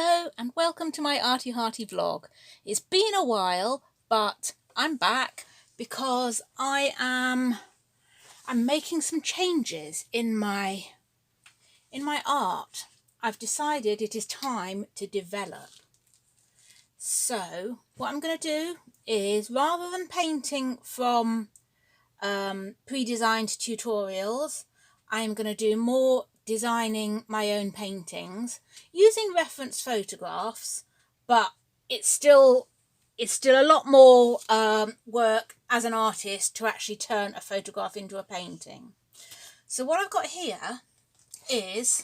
Hello and welcome to my Arty Hearty vlog. It's been a while, but I'm back because I'm making some changes in my art. I've decided it is time to develop. So what I'm going to do is, rather than painting from pre-designed tutorials, I'm going to do more designing my own paintings using reference photographs, but it's still a lot more work as an artist to actually turn a photograph into a painting. So what I've got here is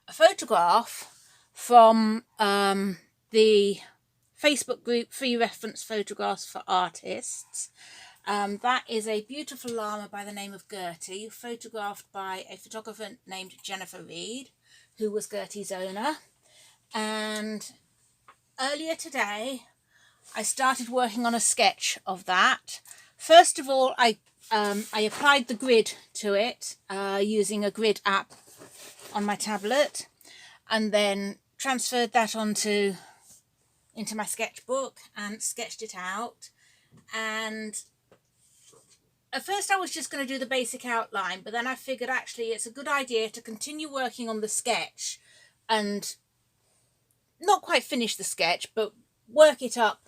a photograph from the Facebook group Free Reference Photographs for Artists. That is a beautiful llama by the name of Gertie, photographed by a photographer named Jennifer Reed, who was Gertie's owner. And earlier today, I started working on a sketch of that. First of all, I applied the grid to it using a grid app on my tablet, and then transferred that into my sketchbook and sketched it out. And at first I was just going to do the basic outline, but then I figured actually it's a good idea to continue working on the sketch and not quite finish the sketch, but work it up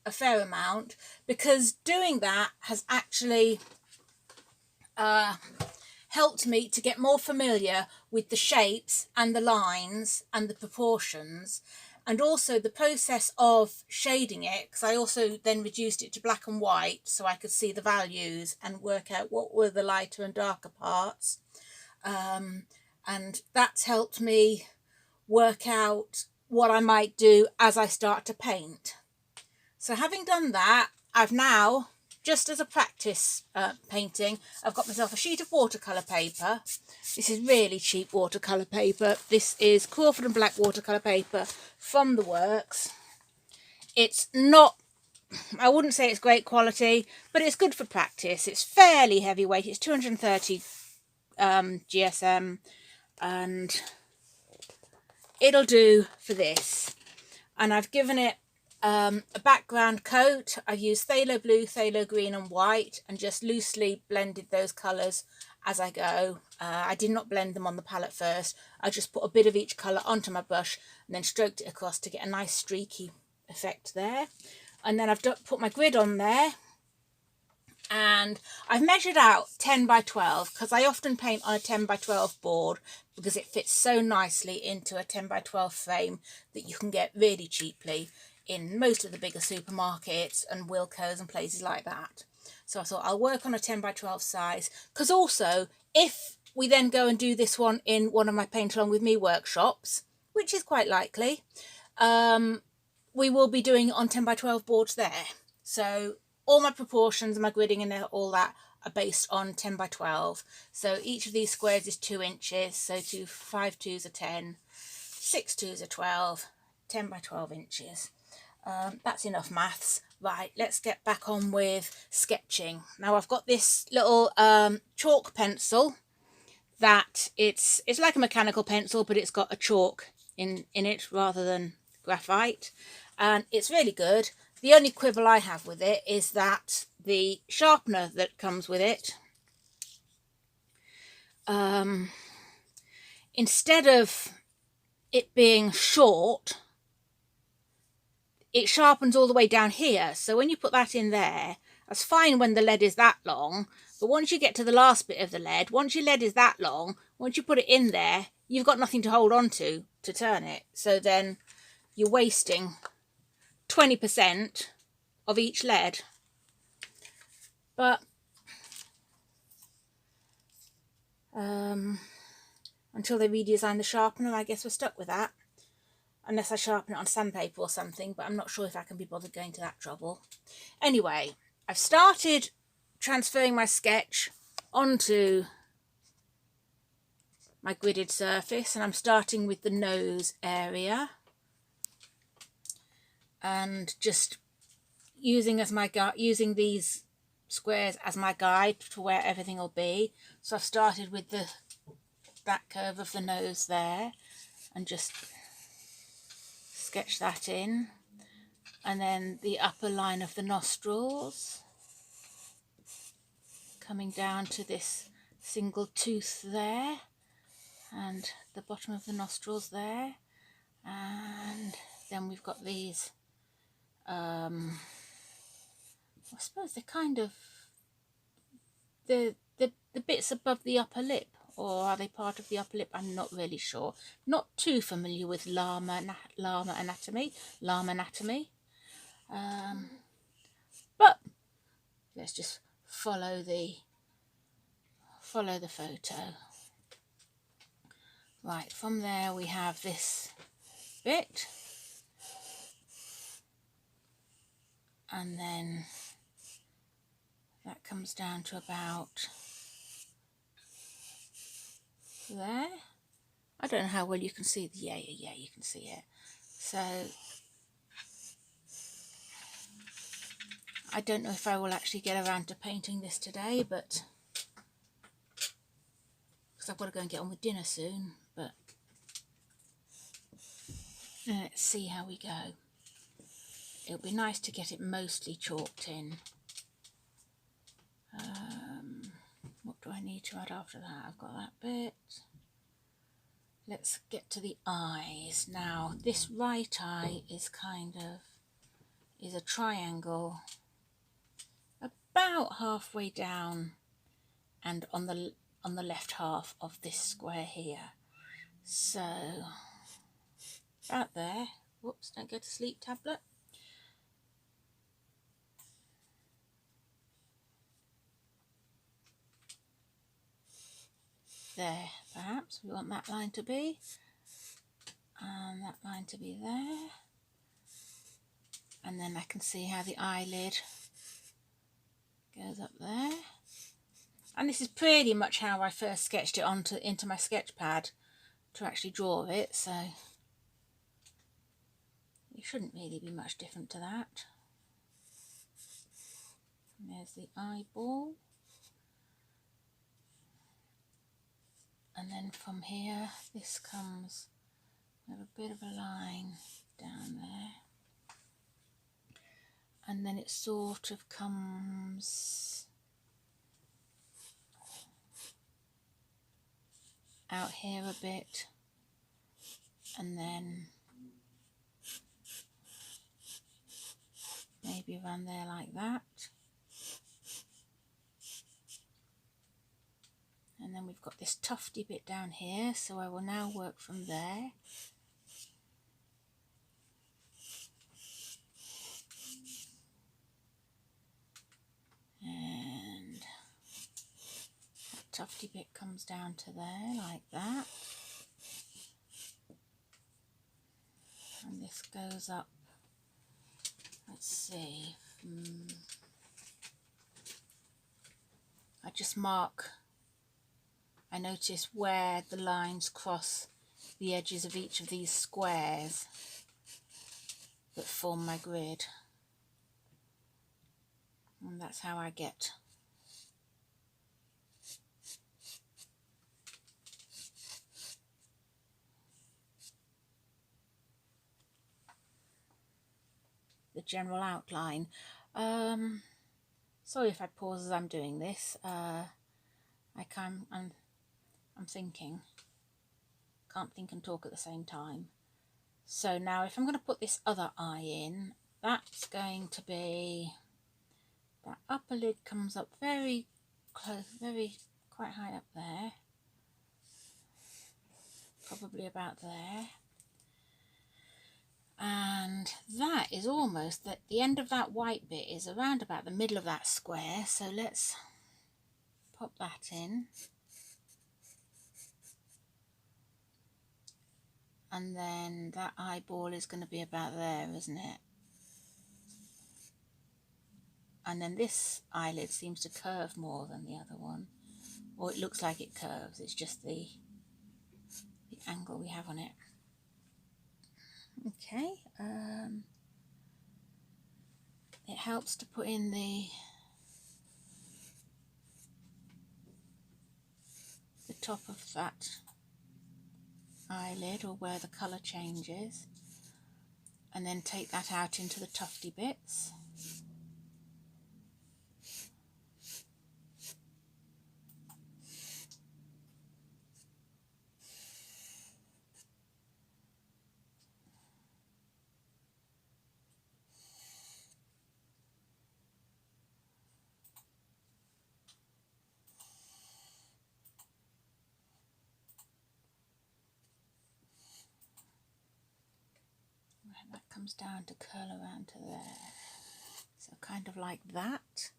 a fair amount, because doing that has actually helped me to get more familiar with the shapes and the lines and the proportions, and also the process of shading it, because I also then reduced it to black and white so I could see the values and work out what were the lighter and darker parts. And that's helped me work out what I might do as I start to paint. So having done that, I've now, just as a practice painting, I've got myself a sheet of watercolour paper. This is really cheap watercolour paper. This is Crawford and Black watercolour paper from the works. It's not, I wouldn't say it's great quality, but it's good for practice. It's fairly heavyweight. It's 230 GSM, and it'll do for this. And I've given it a background coat. I've used phthalo blue, phthalo green and white, and just loosely blended those colours as I go. I did not blend them on the palette first. I just put a bit of each colour onto my brush and then stroked it across to get a nice streaky effect there. And then I've put my grid on there, and I've measured out 10 by 12 because I often paint on a 10 by 12 board because it fits so nicely into a 10 by 12 frame that you can get really cheaply in most of the bigger supermarkets and Wilko's and places like that. So I thought I'll work on a 10 by 12 size, because also if we then go and do this one in one of my Paint Along With Me workshops, which is quite likely, we will be doing it on 10 by 12 boards there. So all my proportions, my gridding and all that are based on 10 by 12. So each of these squares is 2 inches, so 5 2s are 10, 6 2s are 12, 10 by 12 inches. That's enough maths. Right, let's get back on with sketching. Now I've got this little chalk pencil that it's like a mechanical pencil, but it's got a chalk in it rather than graphite, and it's really good. The only quibble I have with it is that the sharpener that comes with it, instead of it being short, it sharpens all the way down here. So when you put that in there, that's fine when the lead is that long, but once you get to the last bit of the lead, once your lead is that long, once you put it in there, you've got nothing to hold on to turn it. So then you're wasting 20% of each lead. But until they redesign the sharpener, I guess we're stuck with that. Unless I sharpen it on sandpaper or something, but I'm not sure if I can be bothered going to that trouble. Anyway, I've started transferring my sketch onto my gridded surface, and I'm starting with the nose area and just using these squares as my guide to where everything will be. So I've started with the that curve of the nose there and just sketch that in, and then the upper line of the nostrils coming down to this single tooth there, and the bottom of the nostrils there, and then we've got these I suppose they're kind of the bits above the upper lip, or are they part of the upper lip? I'm not really sure. Not too familiar with llama anatomy, but let's just follow the photo. Right, from there we have this bit, and then that comes down to about there. I don't know how well you can see the yeah, you can see it. So I don't know if I will actually get around to painting this today, but because I've got to go and get on with dinner soon, but let's see how we go. It'll be nice to get it mostly chalked in. What do I need to add after that? I've got that bit. Let's get to the eyes. Now, this right eye is is a triangle about halfway down and on the left half of this square here. So, about there. Whoops, don't go to sleep, tablet. There, perhaps we want that line to be, and that line to be there, and then I can see how the eyelid goes up there. And this is pretty much how I first sketched it into my sketch pad to actually draw it, so it shouldn't really be much different to that. And there's the eyeball. And then from here, this comes with a bit of a line down there. And then it sort of comes out here a bit. And then maybe around there like that. And then we've got this tufty bit down here, so I will now work from there. And that tufty bit comes down to there, like that. And this goes up, let's see, I just mark, I notice where the lines cross the edges of each of these squares that form my grid. And that's how I get the general outline. Sorry if I pause as I'm doing this. I'm thinking. Can't think and talk at the same time. So now if I'm going to put this other eye in, that's going to be, that upper lid comes up very close, quite high up there. Probably about there. And that is almost, at the end of that white bit is around about the middle of that square. So let's pop that in. And then that eyeball is going to be about there, isn't it? And then this eyelid seems to curve more than the other one. Or it looks like it curves, it's just the angle we have on it. Okay, it helps to put in the top of that eyelid or where the colour changes, and then take that out into the tufty bits. And that comes down to curl around to there. So kind of like that.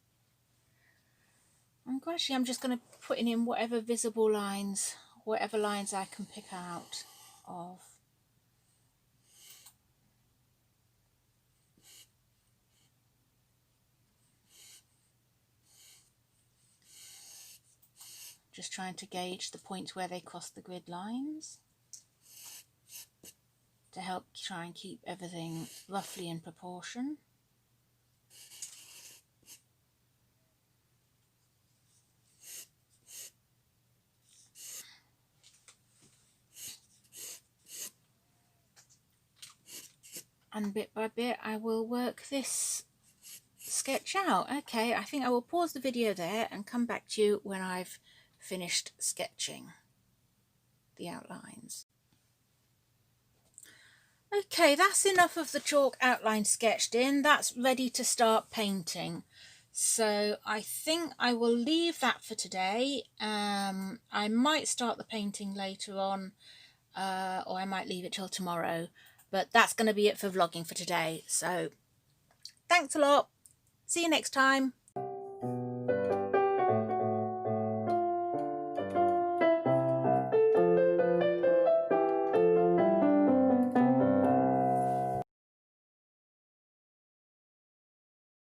And gradually I'm just going to put in whatever visible lines, whatever lines I can pick out of. Just trying to gauge the points where they cross the grid lines to help try and keep everything roughly in proportion. And bit by bit I will work this sketch out. Okay, I think I will pause the video there and come back to you when I've finished sketching the outlines. Okay, that's enough of the chalk outline sketched in. That's ready to start painting. So I think I will leave that for today. I might start the painting later on, or I might leave it till tomorrow. But that's going to be it for vlogging for today. So thanks a lot. See you next time.